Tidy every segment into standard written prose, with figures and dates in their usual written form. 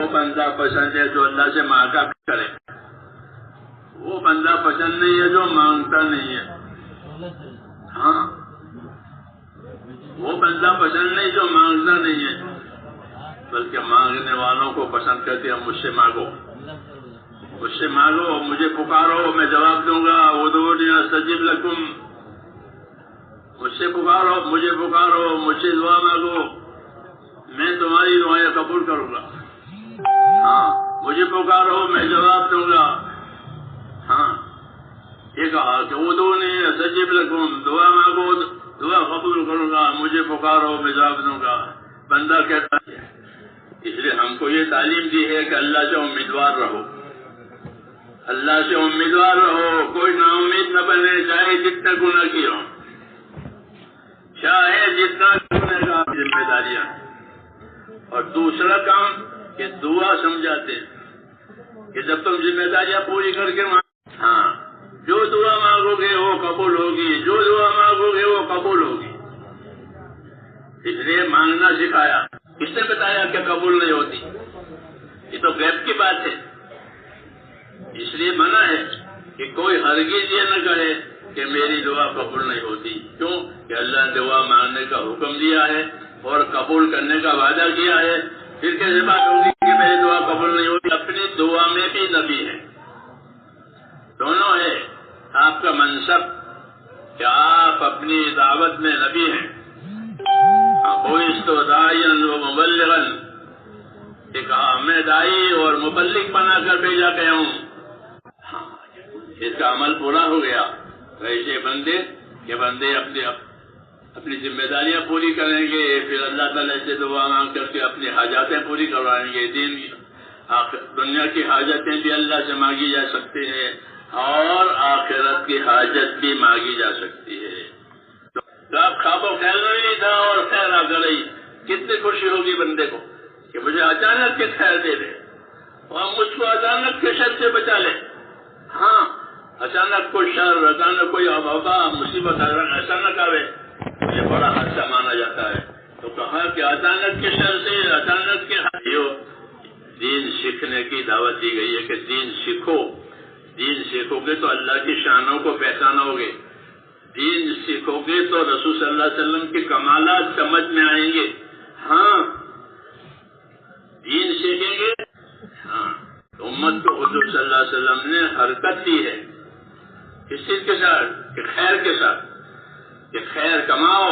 وہ بندہ پسند ہے جو اللہ سے مانگا کرے، وہ بندہ پسند نہیں ہے جو مانگتا نہیں ہے. ہاں، وہ بندہ پسند نہیں جو مانگتا نہیں ہے، بلکہ مانگنے والوں کو پسند کرتے ہیں. مجھ سے مانگو، مجھ سے مانگو، مجھے پکارو، میں جواب دوں گا. ادعونی استجب لکم، مجھ سے پکارو، مجھے پکارو، مجھ سے دعا مانگو، میں تمہاری دعائیں قبول کروں گا. ہاں، مجھے پکارو، میں جواب دوں گا. ہاں، یہ کہا کہ ادعونی استجب لکم، دعا مانگو، دعا قبول کروں گا. مجھے پکارو، میں جواب دوں گا. بندہ کہتا ہے. اس لیے ہم کو یہ تعلیم دی ہے کہ اللہ سے امیدوار رہو، اللہ سے امیدوار رہو. کوئی نا امید نہ بنے، چاہے جتنا گناہ کیا ہو، چاہے جتنا گناہ کا ذمہ داریاں. اور دوسرا کام کہ دعا سمجھاتے ہیں کہ جب تم ذمہ داریاں پوری کر کے ہاں، جو دعا مانگو گے وہ قبول ہوگی، جو دعا مانگو گے وہ قبول ہوگی. اس لیے مانگنا سکھایا. کس نے بتایا کہ قبول نہیں ہوتی؟ یہ تو غیب کی بات ہے. اس لیے منع ہے کہ کوئی ہرگز یہ نہ کہے کہ میری دعا قبول نہیں ہوتی. کیوں کہ اللہ نے دعا مانگنے کا حکم دیا ہے اور قبول کرنے کا وعدہ کیا ہے. پھر کیسے بات ہوگی کہ میری دعا قبول نہیں ہوتی؟ اپنی دعا میں بھی نبی ہے، دونوں ہے. آپ کا منصب کہ آپ اپنی دعوت میں نبی ہیں. بعثت داعیا و مبلغا، کہ کہا میں داعی اور مبلغ بنا کر بھیجا گیا ہوں. اس کا عمل پورا ہو گیا. ایسے بندے کہ بندے اپنی ذمہ داریاں پوری کریں گے، پھر اللہ تعالیٰ سے دعا مانگ کر کے اپنی حاجاتیں پوری کروائیں گے. دنیا کی حاجتیں بھی اللہ سے مانگی جا سکتی ہیں اور آخرت کی حاجت بھی مانگی جا سکتی ہے. تو اب خواب و خیال میں نہیں تھا اور خیر آ گئی. کتنی خوشی ہوگی بندے کو کہ مجھے اچانک کے خیر دے دے اور مجھ کو اچانک کے شر سے بچا لے. ہاں، اچانک کوئی شر، اچانک کوئی وبا، مصیبت ایسا نہ کرے، یہ بڑا حادثہ مانا جاتا ہے. تو کہا کہ اچانک کے شر سے، اچانک کے دین سیکھنے کی دعوت دی گئی ہے کہ دین سیکھو. دین سیکھو گے تو اللہ کی شانوں کو پہچانو گے. دین سیکھو گے تو رسول صلی اللہ علیہ وسلم کے کمالات سمجھ میں آئیں گے. ہاں، دین سیکھیں گے. ہاں، امت کو حضور صلی اللہ علیہ وسلم نے حرکت دی ہے اس چیز کے ساتھ کہ خیر کے ساتھ، کہ خیر کماؤ،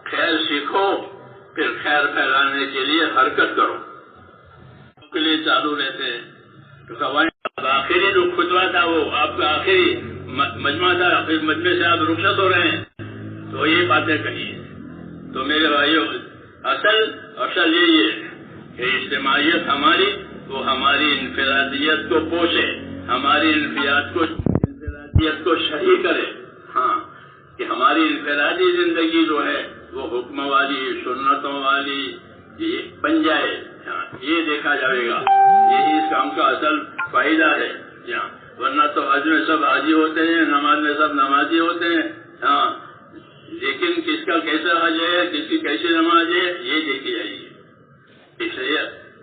خیر سیکھو، پھر خیر پھیلانے کے لیے حرکت کرو. کے لیے چالو رہتے ہیں. تو آخری جو خطبہ تھا وہ آپ کا آخری مجمع تھا، پھر مجمع سے آپ رخصت ہو رہے ہیں تو یہ باتیں کہی ہیں. تو میرے بھائیوں، اصل یہی ہے کہ اجتماعیت ہماری وہ ہماری انفرادیت کو پوچھے، ہماری انفرادیت کو صحیح کرے. ہاں، کہ ہماری انفرادی زندگی جو ہے وہ حکم والی، سنتوں والی بن جائے. یہ دیکھا جائے گا، یہی اس کام کا اصل فائدہ ہے. ورنہ تو حج میں سب حاجی ہوتے ہیں، نماز میں سب نمازی ہوتے ہیں. ہاں، لیکن کس کا کیسا حج ہے، کس کی کیسی نماز ہے، یہ دیکھی جائے گی. اس لیے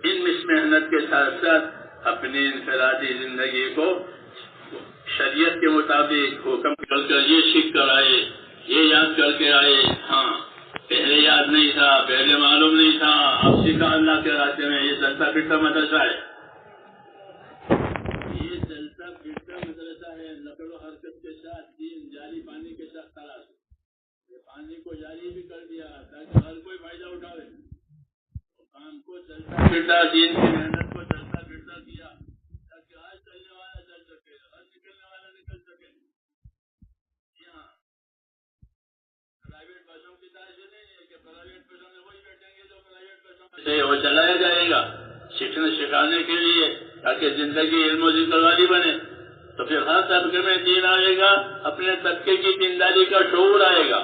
اس محنت کے ساتھ ساتھ اپنی انفرادی زندگی کو شریعت کے مطابق حکم کر یہ سیکھ کر آئے، یہ یاد کر کے آئے. ہاں، پہلے یاد نہیں تھا، پہلے معلوم نہیں تھا، اب سیکھا اللہ کے راستے میں. یہ چلتا پھرتا مدرسہ ہے، یہ چلتا پھرتا مدرسہ ہے. نقل و حرکت کے ساتھ دین جاری پانی کے ساتھ تلاش. یہ پانی کو جاری بھی کر دیا تاکہ ہر کوئی فائدہ اٹھاوے. کام کو چلتا پھرتا، دین کی محنت کو چلتا پھرتا کیا تاکہ آج چلنے والا چل سکے، آج نکلنے والا نکل سکے. یہاں پرائیویٹ بسوں کی طرح سے نہیں ہے کہ پرائیویٹ بسوں میں وہی بیٹھیں گے جو پرائیویٹ بسوں میں وہ چلایا جائے گا سیکھنے سکھانے کے لیے تاکہ زندگی علم و ذکر والی بنے. تو پھر ہر طبقے میں دین آئے گا، اپنے طبقے کی دینداری کا شعور آئے گا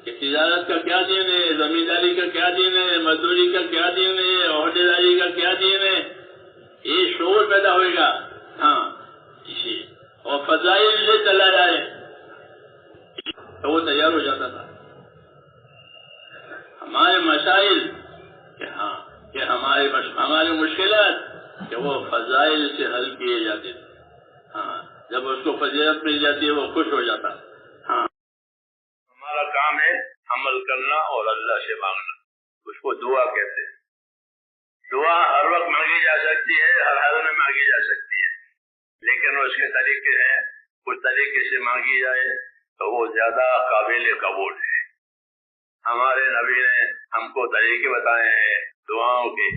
کہ تجارت کا کیا دین ہے، زمینداری کا کیا دین ہے، مزدوری کا کیا دین ہے، عہدے داری کا کیا دین ہے. یہ شعور پیدا ہوئے گا. ہاں، اسی اور فضائل سے چلا جائے تو وہ تیار ہو جاتا تھا. ہمارے مسائل کہ ہاں کہ ہماری مشکلات وہ فضائل سے حل کیے جاتے تھے. ہاں جب اس کو فضیلت مل جاتی ہے وہ خوش ہو جاتا. ہاں ہمارا کام ہے عمل کرنا اور اللہ سے مانگنا. اس کو دعا کہتے ہیں. دعا ہر وقت مانگی جا سکتی ہے, ہر حال میں مانگی جا سکتی ہے, لیکن اس کے طریقے ہیں. اس طریقے سے مانگی جائے تو وہ زیادہ قابل قبول ہے. ہمارے نبی نے ہم کو طریقے بتائے ہیں دعاؤں کے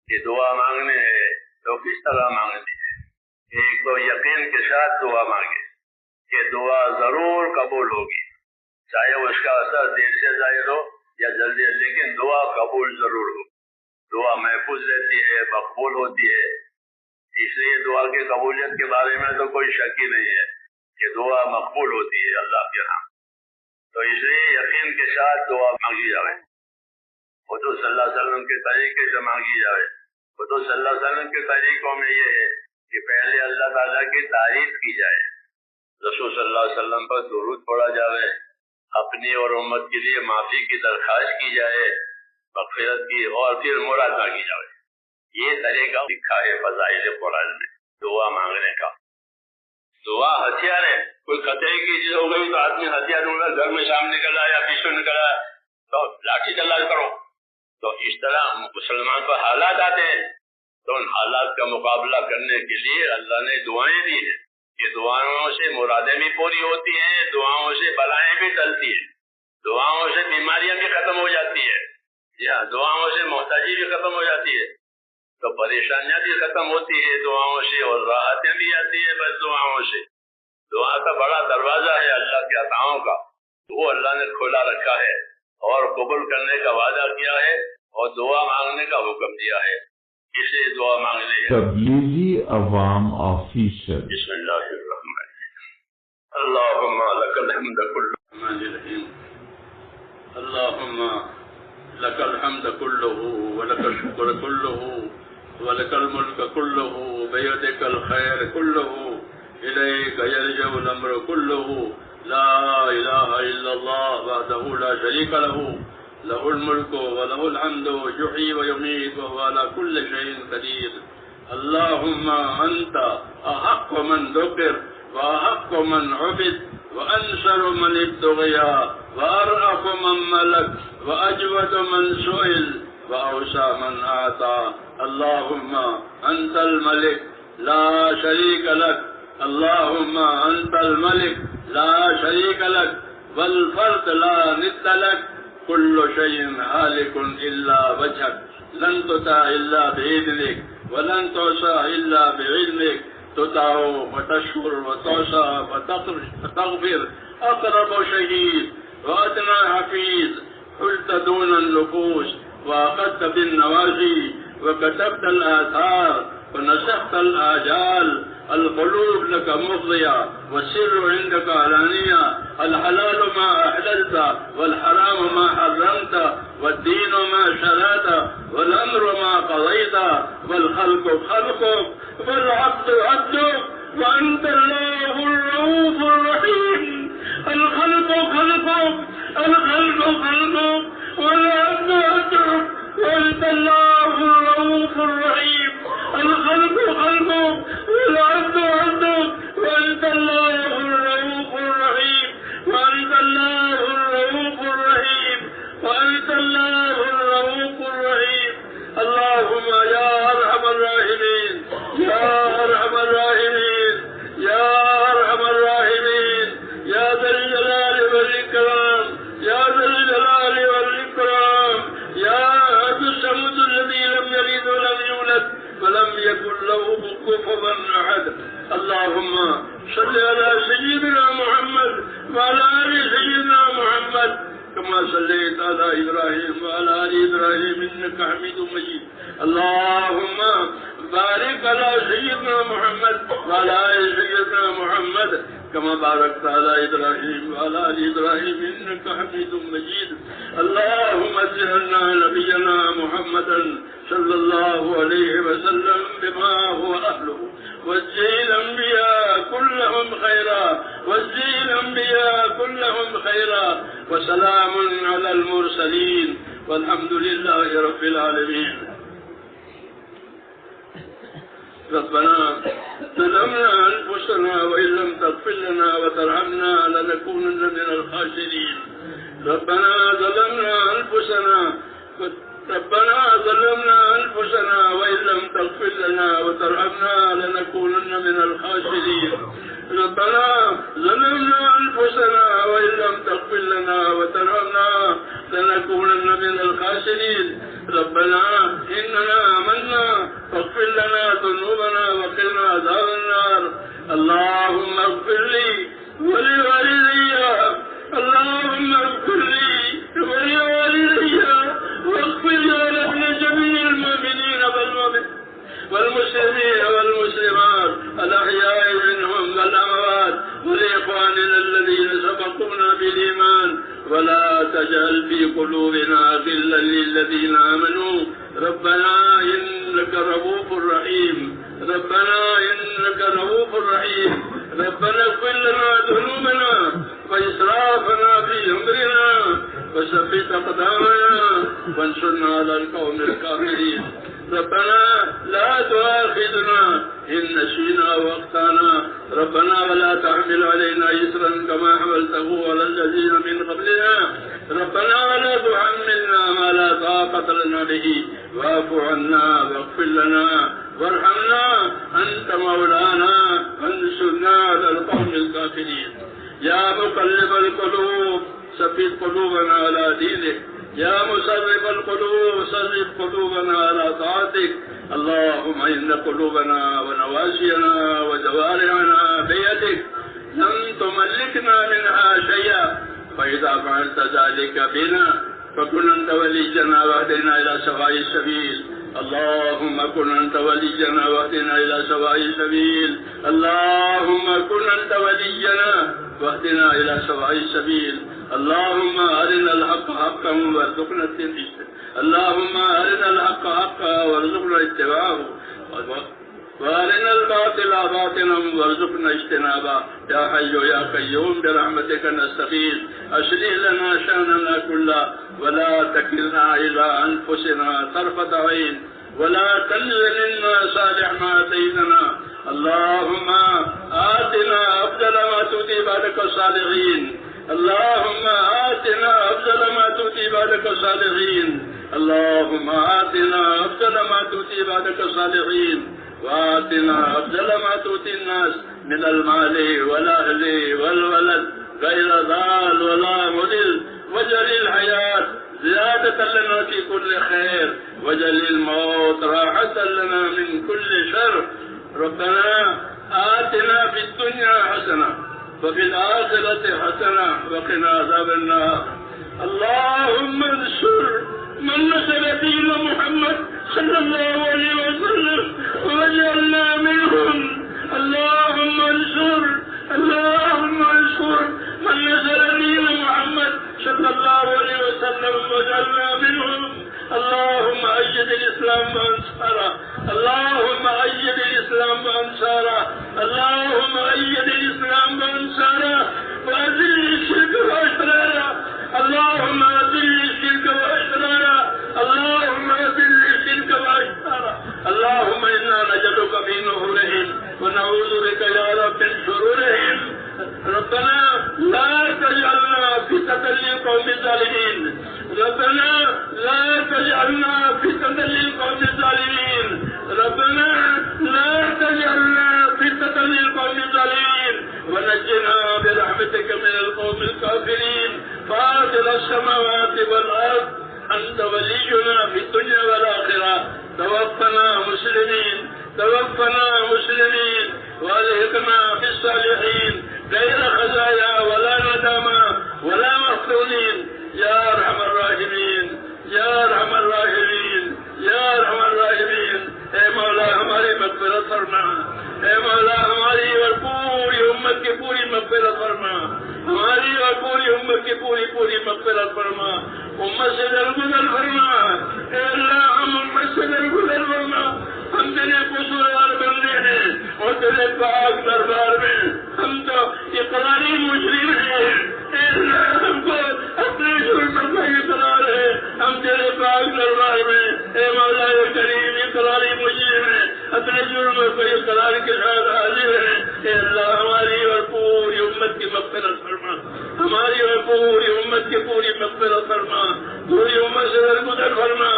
کہ دعا مانگنے ہے تو کس طرح مانگنی ہے. ایک تو یقین کے ساتھ دعا مانگے کہ دعا ضرور قبول ہوگی, چاہے اس کا اثر دیر سے ظاہر ہو یا جلدی, لیکن دعا قبول ضرور ہو. دعا محفوظ رہتی ہے, مقبول ہوتی ہے. اس لیے دعا کی قبولیت کے بارے میں تو کوئی شک ہی نہیں ہے کہ دعا مقبول ہوتی ہے اللہ کے ہاں. تو اس لیے یقین کے ساتھ دعا مانگی جائے. حضور صلی اللہ علیہ وسلم کے طریقے سے مانگی جائے. حضور صلی اللہ علیہ وسلم کے طریقوں میں یہ ہے کہ پہلے اللہ تعالیٰ کی تعریف کی جائے, رسول صلی اللہ علیہ وسلم پر درود پڑھا جائے, اپنی اور امت کے لیے معافی کی درخواست کی جائے, مغفرت کی, اور پھر مراد مانگی جائے. یہ طریقہ لکھا ہے فضائل قرآن میں دعا مانگنے کا. دعا ہتھیار ہے. کوئی خطرے کی چیز ہو گئی تو آدمی ہتھیار ڈھونڈا, گھر میں شام نکلا یا پیچھے نکلا تو لاٹھی چلا کرو. تو اس طرح مسلمان پر حالات آتے ہیں, تو ان حالات کا مقابلہ کرنے کے لیے اللہ نے دعائیں دی ہیں. یہ دعاؤں سے مرادیں بھی پوری ہوتی ہیں, دعاؤں سے بلائیں بھی ٹلتی ہیں, دعاؤں سے بیماریاں بھی ختم ہو جاتی ہے, یا دعاؤں سے محتاجی بھی ختم ہو جاتی ہے, تو پریشانیاں بھی ختم ہوتی ہے دعاؤں سے, اور راحتیں بھی آتی ہے بس دعاؤں سے. دعا کا بڑا دروازہ ہے اللہ کے عطاؤں کا, وہ اللہ نے کھولا رکھا ہے اور قبول کرنے کا وعدہ کیا ہے اور دعا مانگنے کا حکم دیا ہے. اسے دعا مانگنے ہے. تبلیغی عوام آفیسر. بسم اللہ الرحمن الرحیم. اللہم لک الحمد کلہ. اللہم لک الحمد کلہ ولک الشکر کلہ ولک الملک کلہ بیدک الخیر کلہ الیک یرجع الامر کلہ لا الہ الا اللہ وحدہ لا شریک لہ له الملك وله الحمد يحيي ويميت وهو على كل شيء قدير. اللهم أنت أحق من ذكر وأحق من عبد وأنصر من ابتغي وأرأف من ملك وأجود من سئل وأوسع من أعطى. اللهم أنت الملك لا شريك لك. اللهم أنت الملك لا شريك لك والفرد لا ند لك. كل شيء هالك إلا وجهك لن تطاع إلا بإذنك ولن تعصى إلا بعلمك. تطاع وتشكر وتعصى وتغفر. أقرب شهيد وأدنى حفيظ. حلت دون النفوس وأخذت بالنوازي وكتبت الآثار ونسخت الآجال. القلوب لك مفضية والسر عندك علانية. الحلال ما أحللت والحرام ما حرمت والدين ما شرعت والأمر ما قضيت والخلق خلقك والعبد عبدك وأنت الله الرؤوف الرحيم. الخلق خلقك الخلق خلقك والعبد عبدك وأنت الله الرؤوف الرحيم. الخلق خلقك والعبد عبدك وأنت الله الرؤوف الرحيم. وأنت الله الرؤوف الرحيم. وأنت الله الرؤوف الرحيم. اللهم يا أرحم الراحمين يا أرحم الراحمين يا أرحم الراحمين يا ذا الجلال والإكرام يا ذا الجلال والإكرام يا الصمد الذي لم يلد ولم يولد ولم يكن له كفوا أحد. اللهم صل على سيدنا محمد وعلى آل سيدنا محمد كما صليت على إبراهيم وعلى آل إبراهيم إنك حميد مجيد. اللهم بارك على سيدنا محمد وعلى آل سيدنا محمد كما باركت على إبراهيم وعلى آل إبراهيم إنك حميد مجيد. اللهم اجعلنا نبينا محمدا صلى الله عليه وسلم بما هو أهله واجزي الأنبياء كلهم خيرا واجزي الأنبياء كلهم خيرا. وسلام على المرسلين والحمد لله رب العالمين. ربنا ظلمنا أنفسنا وإن لم تغفر لنا وترحمنا لنكونن من الخاسرين. ربنا ظلمنا أنفسنا وإن لم تغفر لنا وترحمنا لنكونن من الخاسرين. ربنا ظلمنا أنفسنا وإن لم تغفر لنا وترحمنا لنكونن من الخاسرين. ربنا إننا آمنا فاغفر لنا ذنوبنا وقنا عذاب النار. اللهم اغفر لي ولوالدي، اللهم اغفر لي ولوالدي واغفر لجميع المؤمنين والمسلمين والمسلمات الأحياء منهم والأموات، ولإخواننا الذين سبقونا بالإيمان، ولا تجعل في قلوبنا غلا للذين آمنوا. ربنا إنك رؤوف رحيم. ربنا إنك رؤوف رحيم. ربنا اغفر لنا ذنوبنا وإسرافنا في أمرنا وثبت أقدامنا وانصرنا على القوم الكافرين. ربنا لا تؤاخذنا إن نسينا وأخطأنا. ربنا ولا تحمل علينا إصرا كما حملته على الذين من قبلنا. ربنا ولا تحملنا ما لا طاقة لنا به، واعف عنا واغفر لنا وارحمنا، أنت مولانا فانصرنا على القوم الكافرين. يا مقلب القلوب ثبت قلوبنا على دينك. يا مصرف القلوب صرف قلوبنا على طاعتك. اللهم إن قلوبنا ونواسينا وجوارحنا بيدك، لم تملكنا منها شيئا، فإذا فعلت ذلك بنا فكن أنت ولينا واهدنا إلى سواء السبيل. اللهم كن أنت ولينا واهدنا إلى سواء السبيل. اللهم كن أنت ولينا واهدنا إلى سواء السبيل. اللهم أرنا الحق حقا وارزقنا اتباعه. اللهم أرنا الحق حقا وارزقنا اتباعه، وأرنا الباطل باطلا وارزقنا اجتنابه. يا حي يا قيوم برحمتك نستغيث. أصلح لنا شأننا كله ولا تكلنا إلى أنفسنا طرفة عين، ولا تنزل منا صالح ما أتيتنا. اللهم آتنا أفضل ما تؤتي عبادك الصالحين. اللهم آتنا أفضل ما تؤتي عبادك الصالحين. اللهم آتنا أفضل ما تؤتي عبادك الصالحين، وآتنا أفضل ما تؤتي الناس من المال والأهل والولد غير ضال ولا مضل. واجعل الحياة زيادة لنا في كل خير، واجعل الموت راحة لنا من كل شر. ربنا آتنا في الدنيا حسنة وفي الآخرة حسنة وقنا عذاب النار. اللهم انصر من نصر دين محمد صلى الله عليه وسلم واجعلنا منهم. اللهم انصر من نصر دين محمد صلى الله عليه وسلم واجعلنا منهم. اللهم أيد الإسلام وأنصاره. اللهم أيد الإسلام وأنصاره. اللهم أيد الإسلام وأنصاره، وأذل الشرك وأشراره. اللهم أذل الشرك وأشراره. اللهم أذل الشرك وأشراره. اللهم إنا نجدك في نورهم ونعوذ بك يا رب من شرورهم. ربنا لا تجعلنا فتنة للقوم الظالمين. ربنا لا تجعلنا فتنة للقوم الظالمين. ربنا لا تجعلنا فتنة للقوم الظالمين، ونجنا برحمتك من القوم الكافرين. فاطر السماوات والأرض أنت ولينا في الدنيا والآخرة. توفنا مسلمين والحقنا بالصالحين غير خزايا ولا ندامة ولا مفتونين. يا أرحم الراحمين يا أرحم الراحمين يا أرحم الراحمين. اے مولا ہماری مغفرت فرما. اے مولا ہماری اور پوری امت کی پوری مغفرت فرما. ہماری اور پوری امت کی پوری مغفرت فرما. امت سے درگزر فرما. اے اللہ ہم امت سے درگزر فرما. ہم تیرے قصوروار بندے ہیں اور تیرے پاک دربار میں ہم تو اقراری مجرم ہیں. اے اللہ ہم کو اپنے جرم کا اقرار ہے. ہم تیرے پاک دربار میں اے مولا کریم اقراری مجرم ہیں. اپنے ظلم اور کوئی قرار کے ساتھ حاضر ہے، اے اللہ ہماری اور پوری امت کی مغفرت فرما، ہماری اور پوری امت کی پوری مغفرت فرما، پوری امت سے درگزر فرما،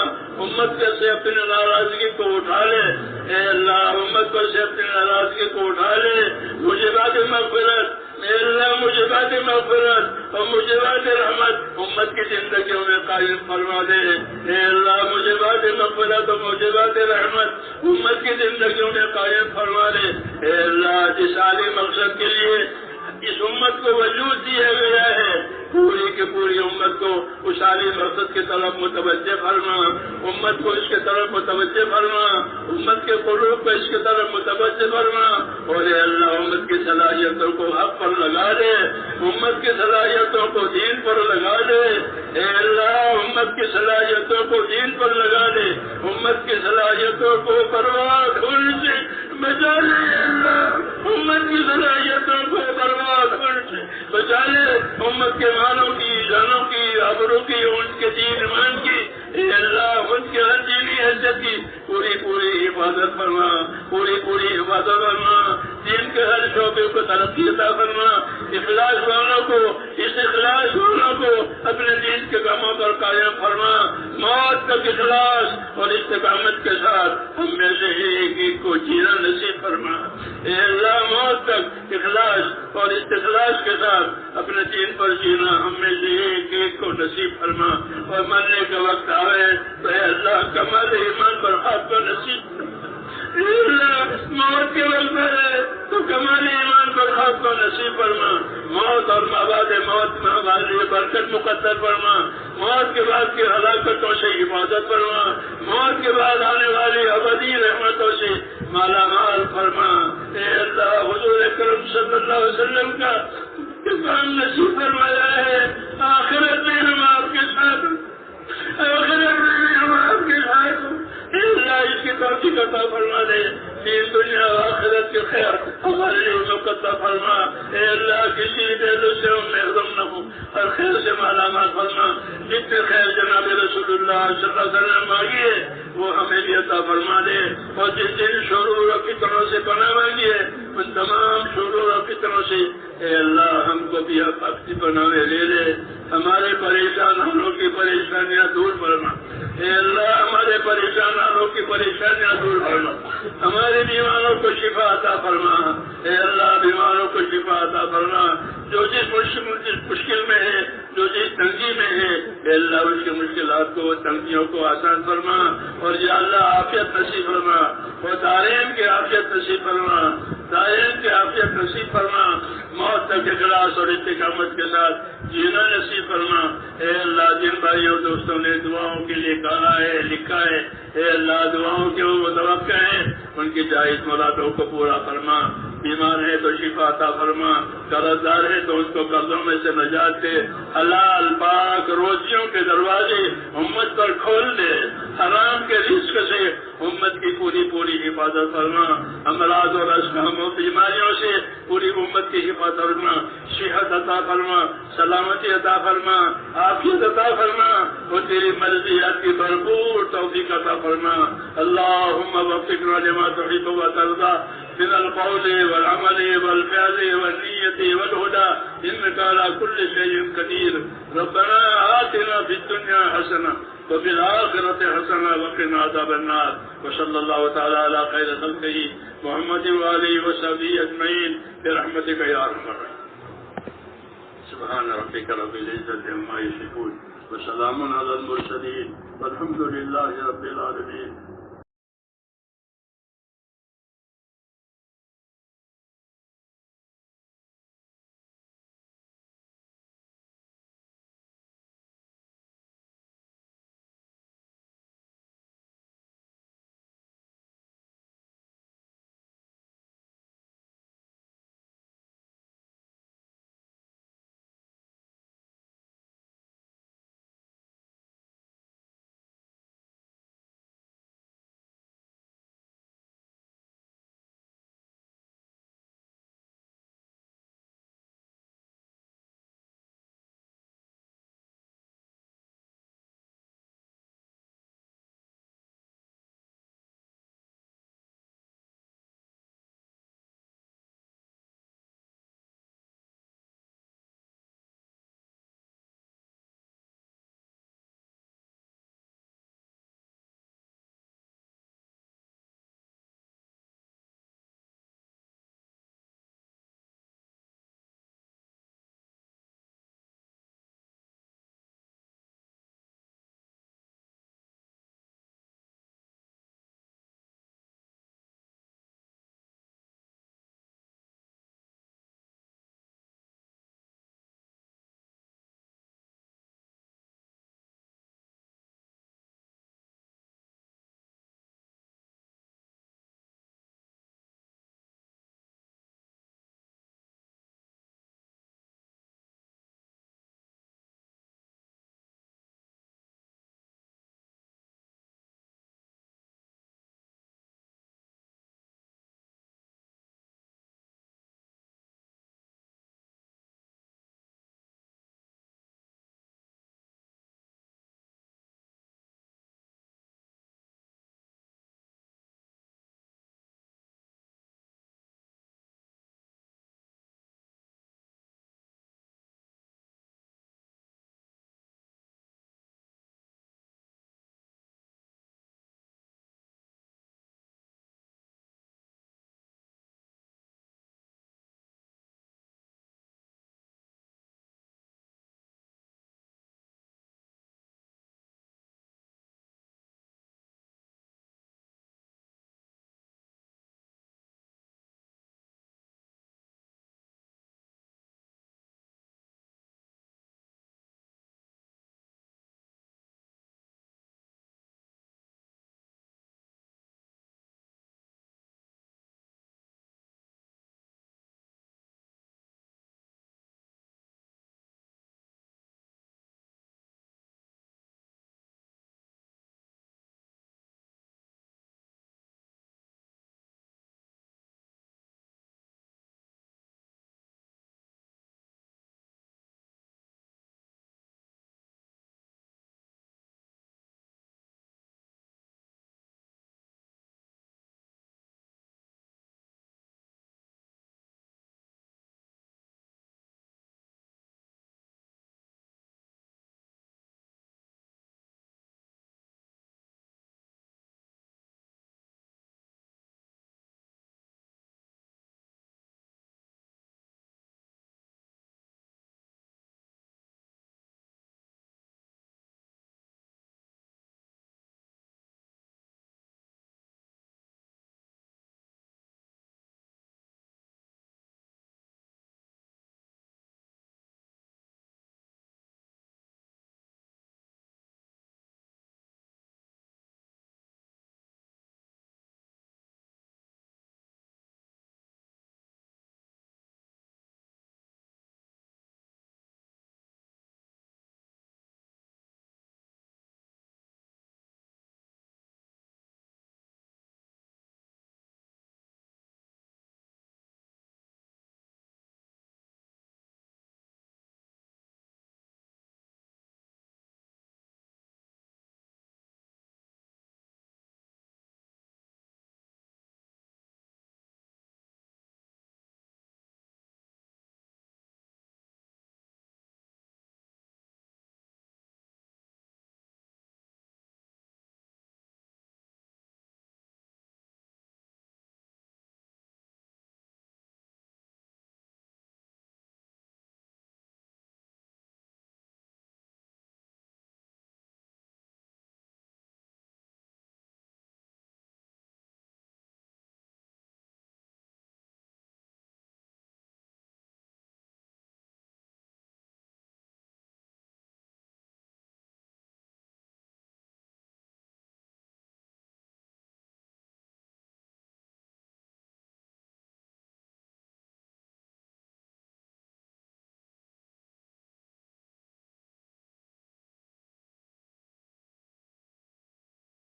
امت کے سے اپنی ناراضگی کو اٹھا لے، اے اللہ امت کو سے اپنی ناراضگی کو اٹھا لے، مجھے بات مغفرت، اے اللہ مجھے بات مغفرت اور مجھے بات رحمت امت کی زندگیوں میں قائم فرما دے، اے اللہ مجھے بات مغفرت اور مجھے بات رحمت امت کی زندگیوں میں قائم فرما دے، اے اللہ جس عالی مقصد کے لیے اس امت کو وجود دیا گیا ہے پوری کی پوری امت کو اس عالی مقصد کی طرف متوجہ فرما، امت کو اس کے طرف متوجہ فرما، امت کے قلوب کو اس کی طرف متوجہ فرما، اور اے اللہ امت کی صلاحیتوں کو حق پر لگا دے، امت کی صلاحیتوں کو دین پر لگا دے، اے اللہ امت کی صلاحیتوں کو دین پر لگا دے، امت کی صلاحیتوں کو برباد ہونے سے بچا لے، اللہ امت کی صلاحیتوں کو برباد ہونے سے بچا لے، امت کے مالوں کی، جانوں کی، آبروں کی، ان کے دین ایمان کی، اے اللہ ان کے ہر دینی حیثیت کی پوری پوری حفاظت فرما، پوری پوری حفاظت فرما، دین کے ہر شعبے کو ترقی عطا فرما، اخلاص والوں کو، اس اخلاص والوں کو اپنے دین کے کاموں پر قائم فرما، موت تک اخلاص اور استقامت کے ساتھ ہم میں سے ایک ایک کو جینا نصیب فرما، اے اللہ موت تک اخلاص اور استخلاص کے ساتھ اپنے دین پر جینا ہم میں سے ایک ایک کو نصیب فرما، اور مرنے کا وقت آئے تو اے اللہ کمال ایمان پر آپ کو نصیب فرما، اے اللہ موت کے وقت ہے تو کمال ایمان پر آپ کو نصیب فرما، موت اور بعد موت میں ہمارے لیے برکت مقدر فرما، موت کے بعد کی ہلاکتوں سے حفاظت فرما، موت کے بعد آنے والی ابدی رحمتوں سے مالا مال فرما، اے اللہ حضور اکرم صلی اللہ علیہ وسلم کا کام نصیب فرمایا ہے، آخرت میں ہم آپ کے ساتھ، آخرت میں ہم آپ کے ساتھ، اے اللہ اس کی توفیق عطا فرما دے، دین دنیا و آخرت کے خیر ہمارے لیے مقدر فرما، اے اللہ کسی پہلو سے ہم محروم نہ ہوں، ہر خیر سے مالا مال فرما، جتنے خیر جناب رسول اللہ صلی اللہ علیہ وسلم مانگیے وہ ہمیں بھی عطا فرما دے، اور جس دن شرور و فتنوں سے پناہ مانگیے ان تمام شرور و فتنوں سے اے اللہ ہم کو بھی اپنی پناہ میں لے لے، ہمارے پریشان حالوں کی پریشانیاں دور فرما، اے اللہ ہمارے پریشان حالوں کی پریشانیاں دور فرما، ہمارے بیماروں کو شفا عطا فرما، اے اللہ بیماروں کو شفا عطا فرما، جو جس مشکل میں ہے، جو جس تنگی میں ہے، اے اللہ اس کی مشکلات کو، تنگیوں کو آسان فرما، اور یا اللہ عافیت نصیب فرما، اور دارین کی عافیت نصیب فرما، دارین کی عافیت نصیب فرما، موت تک اخلاص اور استقامت کے ساتھ جینا نصیب فرما، اے اللہ جن بھائیوں دوستوں نے دعاؤں کے لیے کہا ہے، لکھا ہے، اے اللہ دعاؤں کے وہ متوقع ہیں، ان کی جائز مرادوں کو پورا فرما، بیمار ہے تو شفا عطا فرما، قرض دار ہے تو ان کو قرضوں میں سے نجات دے، حلال پاک روزیوں کے دروازے امت پر کھول دے، حرام کے رزق سے امت کی پوری پوری حفاظت فرما، امراض اور اسقام و بیماریوں سے پوری امت کی حفاظت فرما، صحت عطا فرما، سلامتی عطا فرما، عافیت عطا فرما، اور تیری مرضیات کی بھرپور توفیق عطا فرما، اللہم وفقنا لما تحب و ترضى من القول والعمل والفعل والنية والهدى إنك على كل شيء قدير، ربنا آتنا في الدنيا حسنة وفي الآخرة حسنة وقنا عذاب النار، وصلى الله تعالى على خير خلقه محمد وآله وصحبه أجمعين برحمتك يا أرحم الراحمين. سبحان ربك رب العزة عما يصفون وسلام على المرسلين والحمد لله رب العالمين.